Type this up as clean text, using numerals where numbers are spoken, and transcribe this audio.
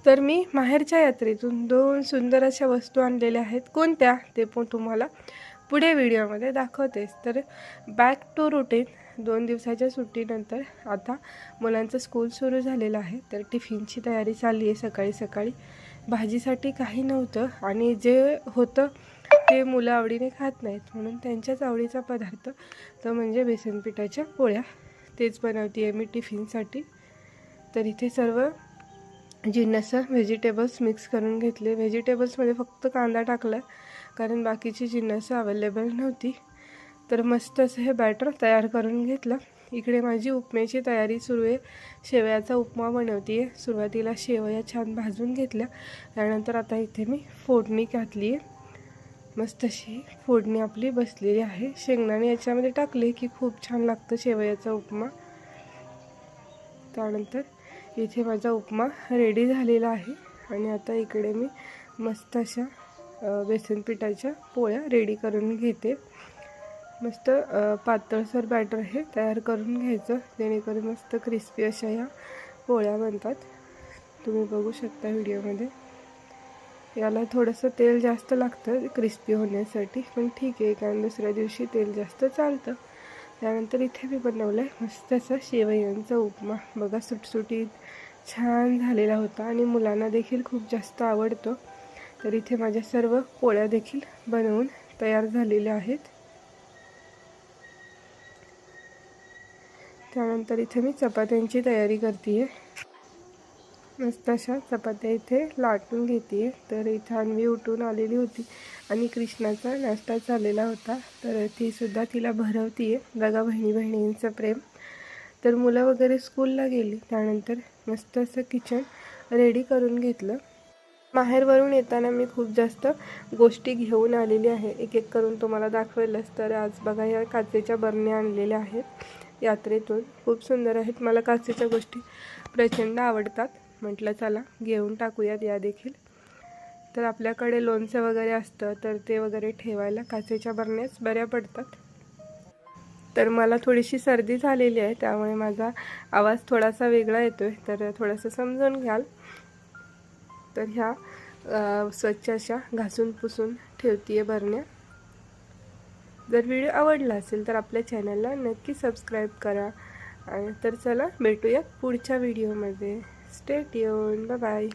तर मी माहेरच्या यात्रेतून 2 सुंदर अशा वस्तू आणलेल्या आहेत. कोणत्या ते पण तुम्हाला पुढे व्हिडिओमध्ये दाखवतेच. तर बॅक टू रुटीन. 2 दिवसाच्या सुट्टीनंतर आता मुलांचं स्कूल सुरू झालेलं आहे. तर टिफिनची तयारी चालली आहे. सकाळी सकाळी भाजीसाठी काही नव्हतं आणि जे होतं ते मुलं आवडीने खात नाहीत, म्हणून त्यांच्याच आवडीचा पदार्थ तो म्हणजे बेसन पिठाच्या पोळ्या. तेच बनवते आहे मी टिफिनसाठी. तर इथे सर्व जिन्नस व्हेजिटेबल्स मिक्स करून घेतले. व्हेजिटेबल्समध्ये फक्त कांदा टाकला कारण बाकीची जिन्नस अवेलेबल नव्हती. तर मस्त असं हे बॅटर तयार करून घेतलं. इकडे माझी उपम्याची तयारी सुरू आहे. शेवयाचा उपमा बनवते आहे. सुरुवातीला शेवया छान भाजून घेतल्या, त्यानंतर आता इथे मी फोडणी घातली आहे. मस्त अशी फोडणी आपली बसलेली आहे. शेंगदाणे याच्यामध्ये टाकले की खूप छान लागतं शेवयाचा उपमा. त्यानंतर इथे माझा उपमा रेडी झालेला आहे आणि आता इकडे मी मस्त अशा बेसन पिठाच्या पोळ्या रेडी करून घेते. मस्त पातळसर बॅटर हे तयार करून घ्यायचं, जेणेकरून मस्त क्रिस्पी अशा ह्या पोळ्या बनतात. तुम्ही बघू शकता व्हिडिओमध्ये. याला थोडंसं तेल जास्त लागतं क्रिस्पी होण्यासाठी, पण ठीक आहे, कारण दुसऱ्या दिवशी तेल जास्त चालतं. त्यानंतर इथे मी बनवलं आहे मस्त असा शेवयांचा उपमा. बघा, सुटसुटीत छान झालेला होता आणि मुलांना देखील खूप जास्त आवडतो. तर इथे माझ्या सर्व पोळ्या देखील बनवून तयार झालेल्या आहेत. त्यानंतर इथे मी चपात्यांची तयारी करते आहे. मस्त अशा चपात्या इथे लाटून घेते आहे. तर इथं अन्वी उठून आलेली होती आणि कृष्णाचा नाश्ता चाललेला होता, तर तीसुद्धा तिला भरवती आहे. बघा बहिणींचं प्रेम. तर मुलं वगैरे स्कूलला गेली, त्यानंतर मस्त असं किचन रेडी करून घेतलं. माहेरवरून येताना मी खूप जास्त गोष्टी घेऊन आलेली आहे, एक एक करून तुम्हाला दाखवेलच. तर आज बघा या काचेच्या बरण्या आणलेल्या आहेत यात्रेतून, खूप सुंदर आहेत. मला काचेच्या गोष्टी प्रचंड आवडतात. म्हटलं चला घेऊन टाकूयात या देखील. तर आपल्याकडे लोणचं वगैरे असतं, तर ते वगैरे ठेवायला काचेच्या बरण्याच बऱ्या पडतात. तर मला थोडीशी सर्दी झालेली आहे, त्यामुळे माझा आवाज थोडासा वेगळा येतोय, तर थोडंसं समजून घ्याल. तर ह्या स्वच्छ अशा घासून पुसून ठेवते बरण्या. जर व्हिडिओ आवडला असेल तर आपल्या चॅनलला नक्की सबस्क्राईब करा. आणि तर चला भेटूया पुढच्या व्हिडिओमध्ये. Stay tune. Bye bye.